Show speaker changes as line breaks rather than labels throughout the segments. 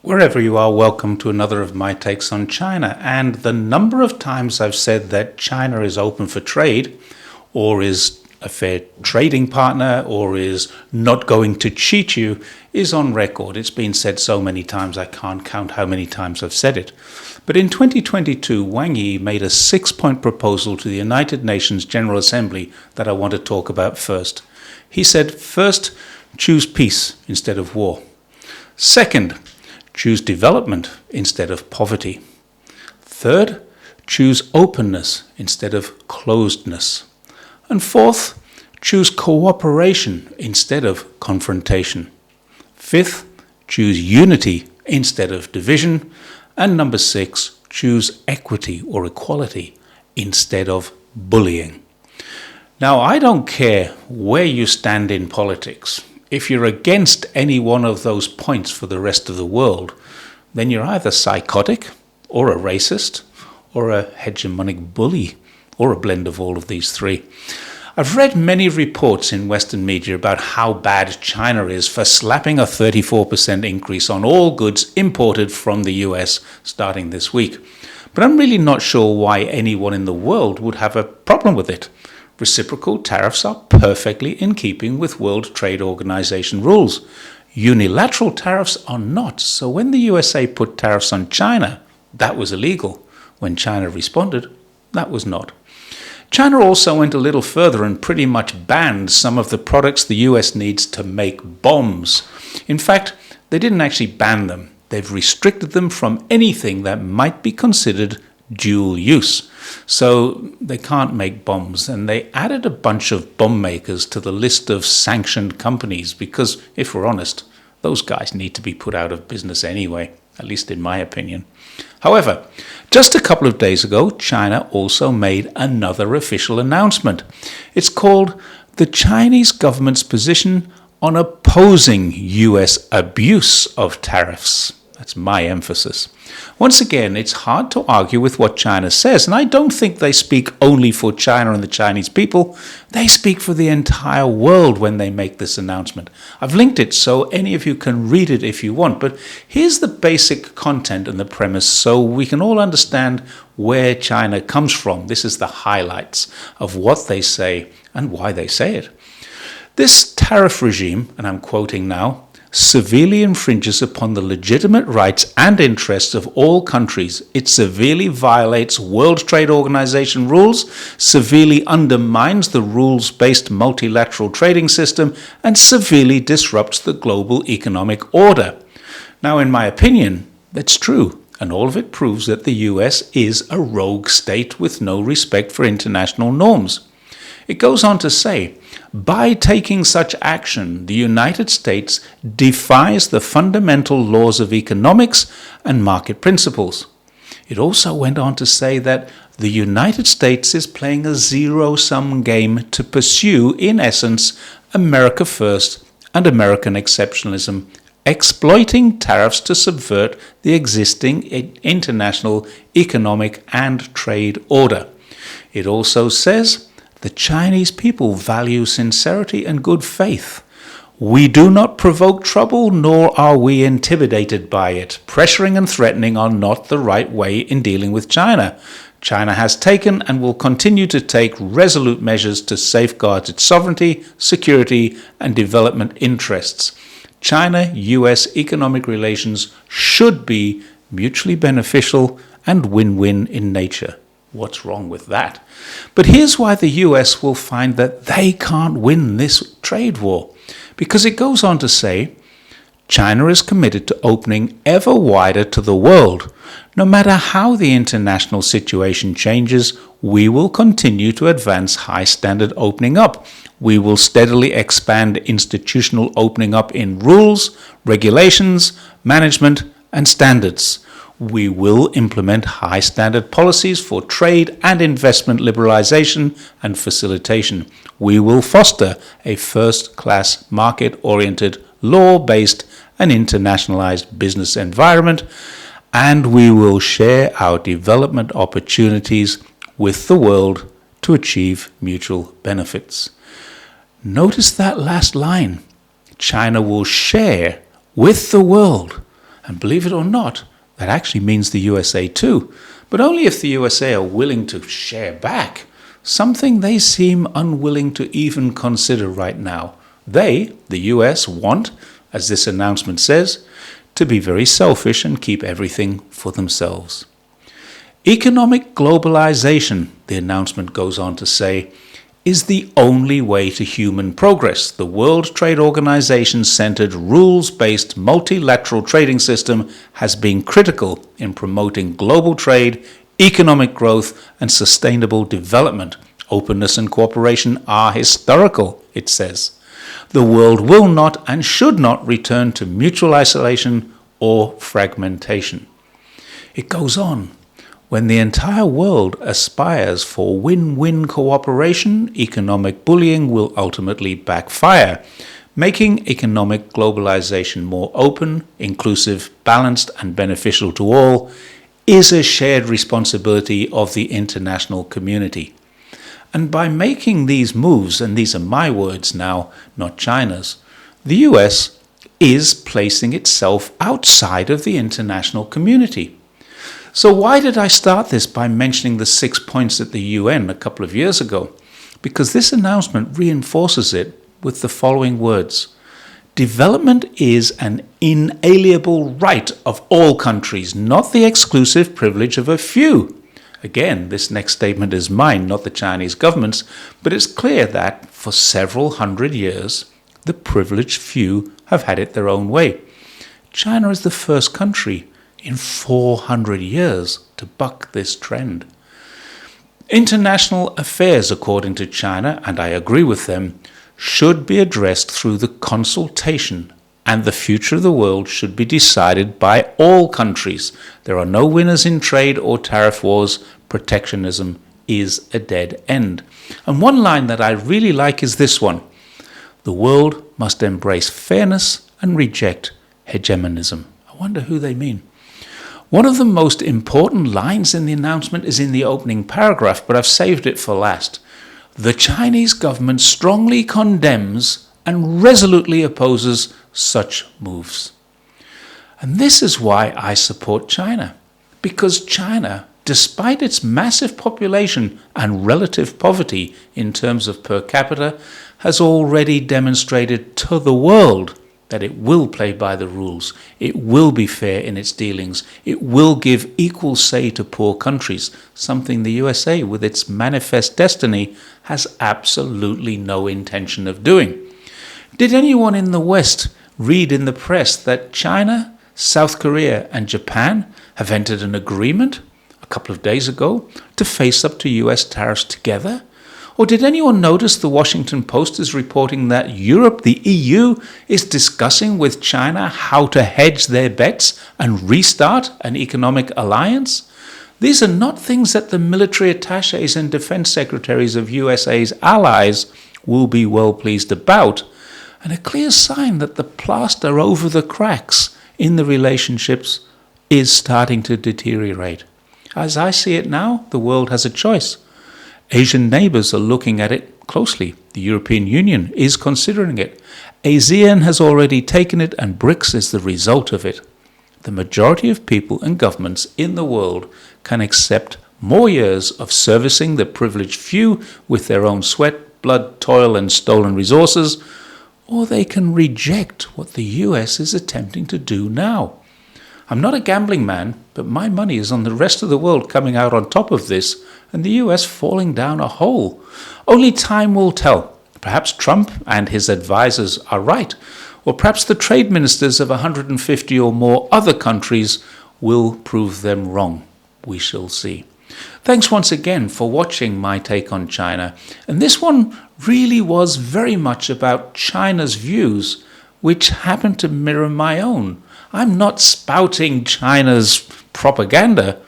Wherever you are, welcome to another of my takes on China. And the number of times I've said that China is open for trade, or is a fair trading partner, or is not going to cheat you, is on record. It's been said so many times I can't count how many times I've said it. But in 2022, Wang Yi made a 6-point proposal to the United Nations General Assembly that I want to talk about first. He said, first, choose peace instead of war. Second, choose development instead of poverty. Third, choose openness instead of closedness. And fourth, choose cooperation instead of confrontation. Fifth, choose unity instead of division. And number 6, choose equity or equality instead of bullying. Now, I don't care where you stand in politics. If you're against any one of those points for the rest of the world, then you're either psychotic, or a racist, or a hegemonic bully, or a blend of all of these three. I've read many reports in Western media about how bad China is for slapping a 34% increase on all goods imported from the US starting this week. But I'm really not sure why anyone in the world would have a problem with it. Reciprocal tariffs are perfectly in keeping with World Trade Organization rules. Unilateral tariffs are not. So when the USA put tariffs on China, that was illegal. When China responded, that was not. China also went a little further and pretty much banned some of the products the US needs to make bombs. In fact, they didn't actually ban them. They've restricted them from anything that might be considered dual use. So they can't make bombs, and they added a bunch of bomb makers to the list of sanctioned companies because, if we're honest, those guys need to be put out of business anyway, at least in my opinion. However, just a couple of days ago, China also made another official announcement. It's called the Chinese government's position on opposing US abuse of tariffs. That's my emphasis. Once again, it's hard to argue with what China says, and I don't think they speak only for China and the Chinese people. They speak for the entire world when they make this announcement. I've linked it so any of you can read it if you want, but here's the basic content and the premise so we can all understand where China comes from. This is the highlights of what they say and why they say it. This tariff regime, and I'm quoting now, severely infringes upon the legitimate rights and interests of all countries. It severely violates World Trade Organization rules, severely undermines the rules-based multilateral trading system, and severely disrupts the global economic order. Now, in my opinion, that's true, and all of it proves that the US is a rogue state with no respect for international norms. It goes on to say, by taking such action, the United States defies the fundamental laws of economics and market principles. It also went on to say that the United States is playing a zero-sum game to pursue, in essence, America first and American exceptionalism, exploiting tariffs to subvert the existing international economic and trade order. It also says, the Chinese people value sincerity and good faith. We do not provoke trouble, nor are we intimidated by it. Pressuring and threatening are not the right way in dealing with China. China has taken and will continue to take resolute measures to safeguard its sovereignty, security, and development interests. China-US economic relations should be mutually beneficial and win-win in nature. What's wrong with that? But here's why the US will find that they can't win this trade war. Because it goes on to say, China is committed to opening ever wider to the world. No matter how the international situation changes, we will continue to advance high-standard opening up. We will steadily expand institutional opening up in rules, regulations, management, and standards. We will implement high-standard policies for trade and investment liberalization and facilitation. We will foster a first-class market-oriented, law-based and internationalized business environment, and we will share our development opportunities with the world to achieve mutual benefits. Notice that last line. China will share with the world. And believe it or not, that actually means the USA too, but only if the USA are willing to share back, something they seem unwilling to even consider right now. They, the US, want, as this announcement says, to be very selfish and keep everything for themselves. Economic globalization, the announcement goes on to say, is the only way to human progress. The World Trade Organization's centered, rules-based multilateral trading system has been critical in promoting global trade, economic growth, and sustainable development. Openness and cooperation are historical, it says. The world will not and should not return to mutual isolation or fragmentation. It goes on. When the entire world aspires for win-win cooperation, economic bullying will ultimately backfire, making economic globalization more open, inclusive, balanced, and beneficial to all is a shared responsibility of the international community. And by making these moves, and these are my words now, not China's, the US is placing itself outside of the international community. So why did I start this by mentioning the 6 points at the UN a couple of years ago? Because this announcement reinforces it with the following words. Development is an inalienable right of all countries, not the exclusive privilege of a few. Again, this next statement is mine, not the Chinese government's, but it's clear that for several hundred years, the privileged few have had it their own way. China is the first country in 400 years to buck this trend. International affairs, according to China, and I agree with them, should be addressed through the consultation, and the future of the world should be decided by all countries. There are no winners in trade or tariff wars. Protectionism is a dead end. And one line that I really like is this one. The world must embrace fairness and reject hegemonism. I wonder who they mean. One of the most important lines in the announcement is in the opening paragraph, but I've saved it for last. The Chinese government strongly condemns and resolutely opposes such moves. And this is why I support China. Because China, despite its massive population and relative poverty in terms of per capita, has already demonstrated to the world that it will play by the rules, it will be fair in its dealings, it will give equal say to poor countries, something the USA, with its manifest destiny, has absolutely no intention of doing. Did anyone in the West read in the press that China, South Korea, and Japan have entered an agreement a couple of days ago to face up to US tariffs together? Or did anyone notice the Washington Post is reporting that Europe, the EU, is discussing with China how to hedge their bets and restart an economic alliance? These are not things that the military attachés and defense secretaries of USA's allies will be well pleased about, and a clear sign that the plaster over the cracks in the relationships is starting to deteriorate. As I see it now, the world has a choice. Asian neighbors are looking at it closely. The European Union is considering it. ASEAN has already taken it, and BRICS is the result of it. The majority of people and governments in the world can accept more years of servicing the privileged few with their own sweat, blood, toil, and stolen resources, or they can reject what the US is attempting to do now. I'm not a gambling man, but my money is on the rest of the world coming out on top of this and the US falling down a hole. Only time will tell. Perhaps Trump and his advisors are right, or perhaps the trade ministers of 150 or more other countries will prove them wrong. We shall see. Thanks once again for watching my take on China. And this one really was very much about China's views, which happen to mirror my own. I'm not spouting China's propaganda.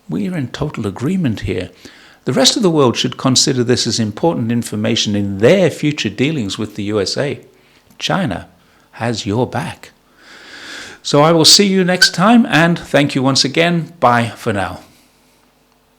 We are in total agreement here. The rest of the world should consider this as important information in their future dealings with the USA. China has your back. So I will see you next time, and thank you once again. Bye for now.